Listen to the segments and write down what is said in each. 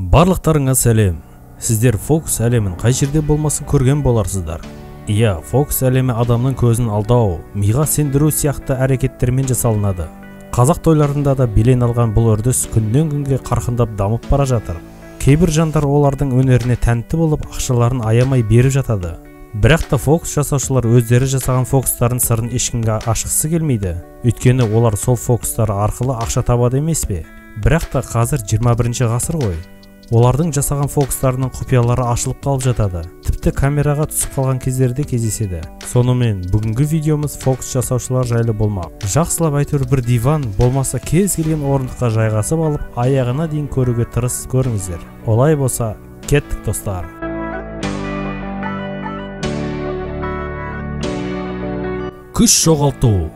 Барлықтарыңа сәлем. Сіздер Фокус әлемін қай жерде болмасын көрген боларсыздар. Иә, Фокус әлемі адамның көзін алдау, миға сендіру сияқты әрекеттермен жасалынады. Қазақ тойларында да белең алған бұл үрдіс күннен күнге қарқындап дамып бара жатыр. Кейбір жандар олардың өнеріне тәнті болып, ақшаларын аямай беріп жатады. Бірақ та фокус жасаушылар өздері жасаған фокустарын сырын ешкімге ашқысы келмейді. Өйткені олар сол фокустары арқылы ақша табады емес пе? Бірақ та қазір 21-ші ғасыр ғой. Олардың жасаған фокустарының құпиялары ашылып қалып жатады. Тіпті камераға түсіп қалған кездерде кездеседі. Сонымен бүгінгі видеомыз фокус жасаушылар жайлы болмақ. Жақсылап әйтеуір бір диван болмаса кез келген орындыққа жайғасып алып, аяғына дейін көруге тырыс көріңіздер. Олай болса, кеттік достар. Күш жоғалту.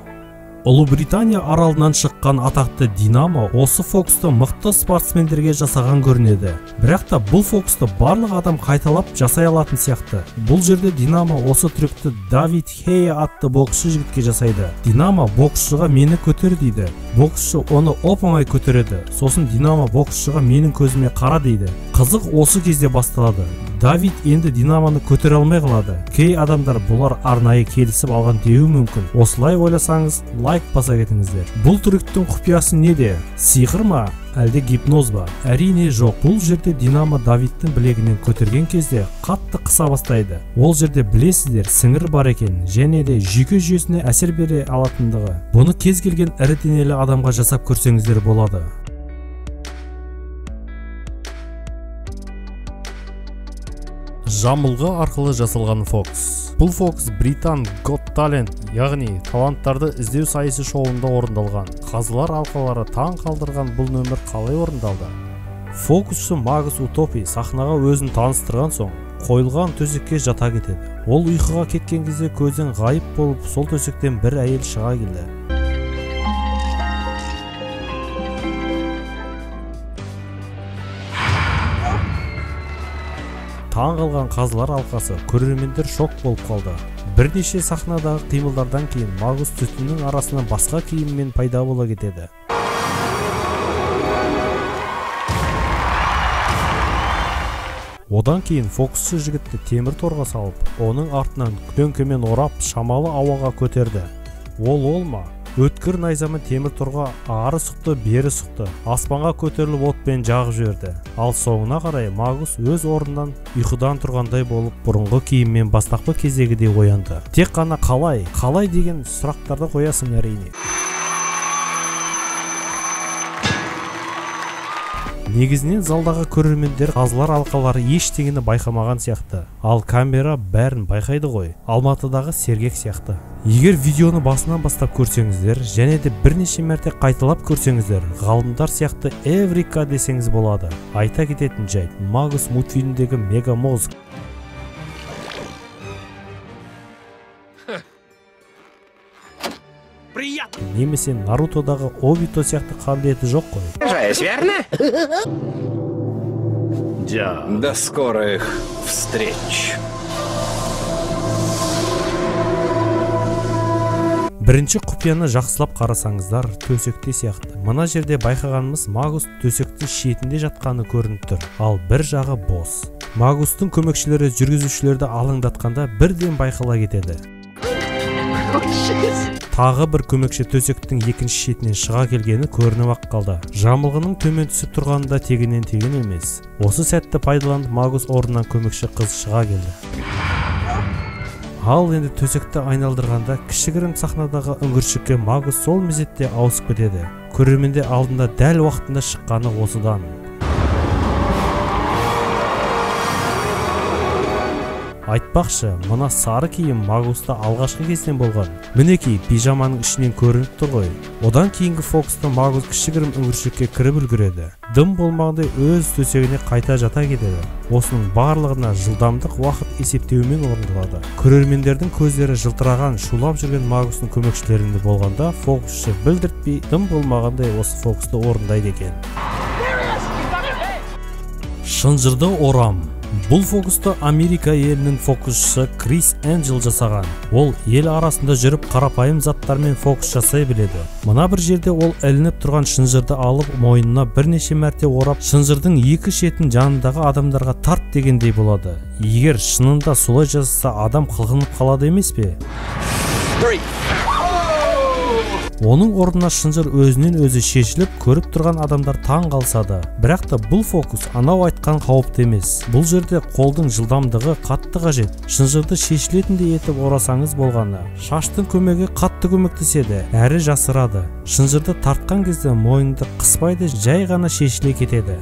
Ұлыбритания аралынан шыққан атақты Динамо осы фокусты мықты спортсмендерге жасаған көрінеді. Бірақ та бұл фокусты барлық адам қайталап жасай алатын сияқты. Бұл жерде Динамо осы трюкті Давид Хея атты боксшы жігітке жасайды. Динамо боксшыға мені көтер дейді. Боксшы оны оп-оңай көтереді. Сосын Динамо боксшыға менің көзіме қара дейді. Қызық осы кезде басталады. Давид енді Динамоны көтере алмай қалады. Кей адамдар бұлар арнайы келісіп алған деуі мүмкін. Осылай ойласаңыз, лайк баса кетіңіздер. Бұл трюктің құпиясы неде? Сиқыр ма? Әлде гипноз ба? Әрине жоқ. Бұл жерде Динамо Давидтің білегінен көтерген кезде қатты қыса бастайды. Ол жерде білесіздер, сіңір бар екен, және де жүйке жүйесіне әсер бере алатындығы. Бұны кез келген ірі денелі адамға жасап көрсеңіздер болады. Жамылғы арқылы жасалған фокус. Бұл фокус Британ Got Talent, яғни таланттарды іздеу сайысы шоуында орындалған. Қазылар алқалары таң қалдырған бұл нөмір қалай орындалды? Фокусшы Магус Утопи сахнаға өзін таныстырған соң, қойылған төсекке жата кетеді. Ол ұйқыға кеткен кезде көзден ғайып болып, сол төсектен бір әйел шыға келді. Таң қалған қазылар алқасы көрермендер шок болып қалды. Бірнеше сахнадағы қимылдардан кейін Магус түтіннің арасынан басқа киіммен пайда бола кетеді. Одан кейін фокусшы жігітті темір торға салып, оның артынан дөңкемен орап, шамалы ауаға көтерді. Ол ма? Өткір найзамен темір торға ары сұқты, бері сұқты, аспанға көтеріліп отпен жағып жіберді. Ал соңына қарай Магус өз орнынан ұйқыдан тұрғандай болып, бұрынғы киіммен бастапқы кездегідей оянды. Тек қана қалай деген сұрақтарды қоясың әрине. Негізінен залдағы көрермендер қазылар алқалары ештеңені байқамаған сияқты. Ал камера бәрін байқайды ғой. Алматыдағы сергек сияқты. Егер видеоны басынан бастап көрсеңіздер, және де бірнеше мәрте қайталап көрсеңіздер, ғалымдар сияқты Эврика десеңіз болады. Айта кететін жайт, Магус мультфильмдегі Мегамозг. Немесе Нарутодағы Обито сияқты қабілеті жоқ қой. До скорых встреч. Бірінші құпияны жақсылап қарасаңыздар, төсекте сияқты. Мына жерде байқағанымыз Магус төсектің шетінде жатқаны көрініп тұр, ал бір жағы бос. Магустың көмекшілері жүргізушілерді алаңдатқанда бірден байқала кетеді. Тағы бір көмекші төсектің екінші шетінен шыға келгені көрініп қалды. Жамылғының төмен түсіп тұрғанында тегінен емес. Осы сәтті пайдаланып Магус орнынан көмекші қыз шыға келді. Ал енді төсекті айналдырғанда кішігірім сахнадағы үңгіршікке Магус сол мезетте ауысып кетеді. Көрерменде алдында дәл уақытында шыққаны осыдан. Айтпақшы, мына сары киім Магуста алғашқы кезден болған. Мінекей, пижаманың ішінен көрініп тұр ғой. Одан кейінгі фокуста Магус кішігірім үңгіршекке кіріп үлгереді. Дым болмағандай өз төсегіне қайта жата кетеді. Осының барлығына жылдамдық уақыт есептеуімен орындалады. Көрермендердің көздері жылтыраған, шулап жүрген Магустың көмекшілерінде болғанда, фокусшы білдіртпей дым болмағандай осы фокусты орындайды екен. Шынжырды орам. Бұл фокусты Америка елінің фокусшысы Крис Энджел жасаған. Ол ел арасында жүріп қарапайым заттармен фокус жасай біледі. Мына бір жерде ол ілініп тұрған шынжырды алып, мойнына бірнеше мәрте орап, шынжырдың екі шетін жанындағы адамдарға тарт дегендей болады. Егер шынында солай жасаса, адам қылғынып қалады емес пе? Оның орнына шынжыр өзінен өзі шешіліп, көріп тұрған адамдар таң қалсады. Бірақ та бұл фокус анау айтқан қауіпті емес. Бұл жерде қолдың жылдамдығы қатты қажет. Шынжырды шешілетіндей етіп орасаңыз болғаны. Шаштың көмегі қатты көмектеседі, әрі жасырады. Шынжырды тартқан кезде мойынды қыспайды, жай ғана шешіле кетеді.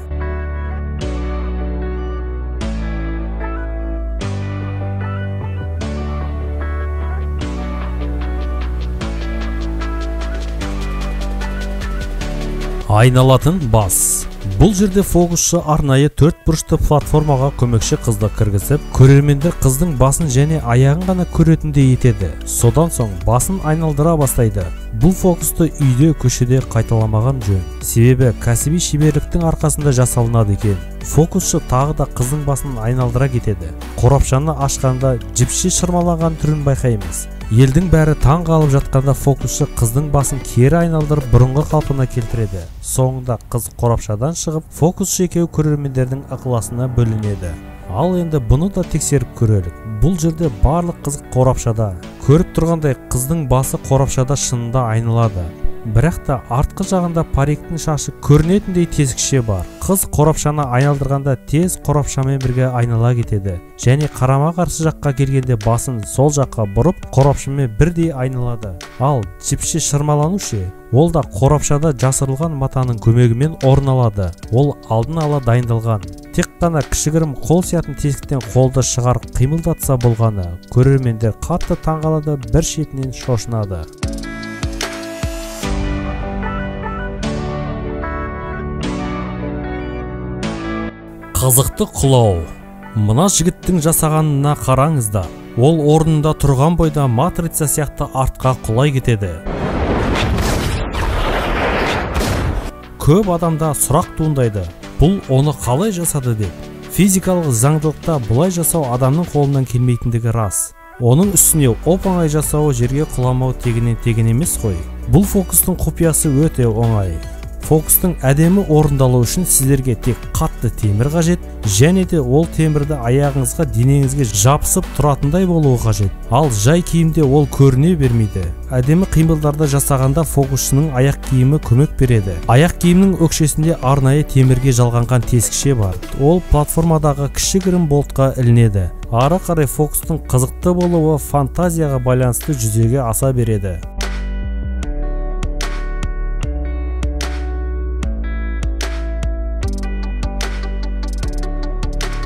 Айналатын бас. Бұл жерде фокусшы арнайы 4 бұрышты платформаға көмекші қызды кіргізіп, көрермендер қыздың басын және аяғын ғана көретіндей етеді. Содан соң басын айналдыра бастайды. Бұл фокусты үйде, көшеде қайталамаған жөн. Себебі кәсіби шеберліктің арқасында жасалынады екен. Фокусшы тағы да қыздың басын айналдыра кетеді. Қорапшаны ашқанда жіпше шырмалаған түрін байқаймыз. Елдің бәрі таң қалып жатқанда фокусшы қыздың басын кері айналдырып бұрынғы қалпына келтіреді. Соңында қыз қорапшадан шығып, фокусшы екеуі көрермендердің ықыласына бөленеді. Ал енді бұны да тексеріп көрелік. Бұл жерде барлық қызық қорапшада. Көріп тұрғандай қыздың басы қорапшада шынында айналады. Бірақ та артқы жағында париктің шашы көрінетіндей тесікше бар. Қыз қорапшаны айналдырғанда тез қорапшамен бірге айнала кетеді. Және қарама қарсы жаққа келгенде басын сол жаққа бұрып, қорапшамен бірдей айналады. Ал жіпше шырмалану ше? Ол да қорапшада жасырылған матаның көмегімен орын алады. Ол алдын ала дайындалған. Тек қана кішігірім қол сиятын тесіктен қолды шығарып қимылдатса болғаны. Көрермендер қатты таңғалады, бір шетінен шошынады. Қызықты құлау. Мына жігіттің жасағанына қараңызда. Ол орнында тұрған бойда матрица сияқты артқа құлай кетеді. Көп адамда сұрақ туындайды. Бұл оны қалай жасады деп. Физикалық заңдылықта бұлай жасау адамның қолынан келмейтіндігі рас. Оның үстіне оп-оңай жасауы жерге құламау тегінен емес қой. Бұл фокустың құпиясы өте оңай. Фокустың әдемі орындалу үшін сіздерге тек қатты темір қажет, және де ол темірді аяғыңызға, денеңізге жабысып тұратындай болуы қажет. Ал жай киімде ол көріне бермейді. Әдемі қимылдарды жасағанда фокусшының аяқ киімі көмек береді. Аяқ киімнің өкшесінде арнайы темірге жалғанған тесікше бар. Ол платформадағы кішігірім болтқа ілінеді. Ары қарай фокустың қызықты болуы фантазияға байланысты жүзеге аса береді.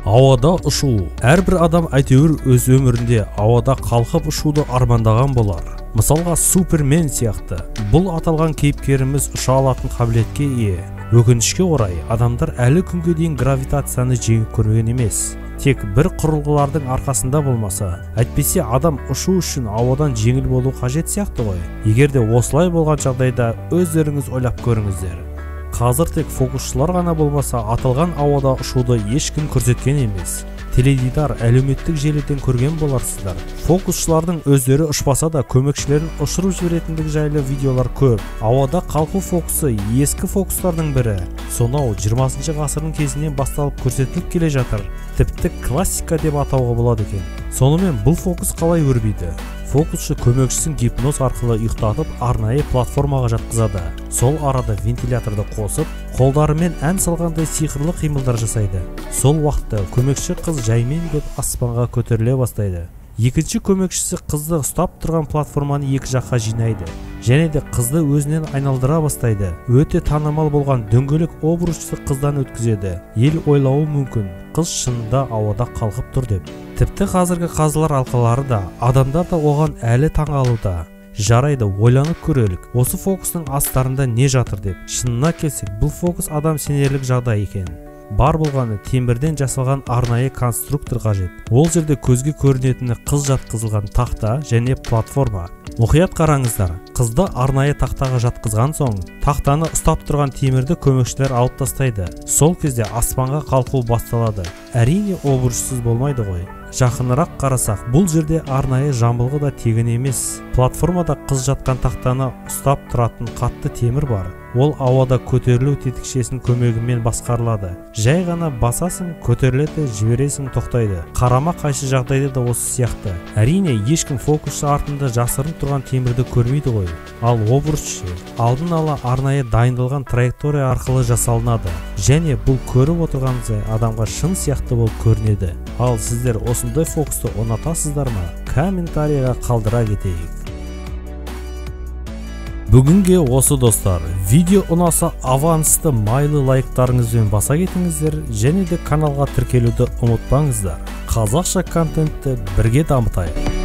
Ауада ұшу. Әрбір адам әйтеуір өз өмірінде ауада қалқып ұшуды армандаған болар. Мысалға Супермен сияқты. Бұл аталған кейіпкеріміз ұша алатын қабілетке ие. Өкінішке орай, адамдар әлі күнге дейін гравитацияны жеңіп көрген емес. Тек бір құрылғылардың арқасында болмаса, әйтпесе адам ұшу үшін ауадан жеңіл болу қажет сияқты ғой. Егер де осылай болған жағдайда өздеріңіз ойлап көріңіздер. Қазір тек фокусшылар ғана болмаса, аталған ауада ұшуды ешкім көрсеткен емес. Теледидар, әлеуметтік желіден көрген боларсыздар. Фокусшылардың өздері ұшпаса да көмекшілерін ұшырып жіберетіндігі жайлы видеолар көп. Ауада қалқу фокусы ескі фокустардың бірі. Сонау 20 ғасырдың кезінен басталып көрсетіліп келе жатыр. Тіпті классика деп атауға болады екен. Сонымен бұл фокус қалай өрбиді? Фокусшы көмекшісін гипноз арқылы ұйықтатып, арнайы платформаға жатқызады. Сол арада вентиляторды қосып, қолдарымен ән салғандай сиқырлы қимылдар жасайды. Сол уақытта көмекші қыз жаймен деп аспанға көтеріле бастайды. Екінші көмекшісі қызды ұстап тұрған платформаны екі жаққа жинайды. Және де қызды өзінен айналдыра бастайды. Өте танымал болған дөңгелек обручты қыздан өткізеді. Ел ойлауы мүмкін, қыз шынында ауада қалқып тұр деп. Тіпті қазіргі қазылар алқалары да, адамдар да оған әлі таңғалуда. Жарайды, ойланып көрелік. Осы фокустың астарында не жатыр деп. Шынына келсек, бұл фокус адам сенерлік жағдай екен. бар болғаны темірден жасалған арнайы конструктор қажет. Ол жерде көзге көрінетіні қыз жатқызылған тақта және платформа. Мұқият қараңыздар. Қызды арнайы тақтаға жатқызған соң, тақтаны ұстап тұрған темірді көмекшілер алып тастайды. Сол кезде аспанға қалқу басталады. Әрине обырушсыз болмайды ғой. Жақынырақ қарасақ, бұл жерде арнайы жамылғы да тегін емес. Платформада қыз жатқан тақтаны ұстап тұратын қатты темір бар. Ол ауада көтерілу тетікшесінің көмегімен басқарылады. Жай ғана басасың, көтеріледі, жібересің, тоқтайды. Қарама қайшы жағдайда да осы сияқты. Әрине, ешкім фокус артында жасырынып тұрған темірді көрмейді ғой. Ал обруч алдын ала арнайы дайындалған траектория арқылы жасалынады. Және бұл көріп отырғаныңыз адамға шын сияқты болып көрінеді. Ал сіздер осындай фокусты ұнатасыздар ма? Комментарийға қалдыра кетейік. Бүгінге осы достар. Видео ұнаса авансты майлы лайктарыңызбен баса кетіңіздер, және де каналға тіркелуді ұмытпаңыздар. Қазақша контентті бірге дамытайық.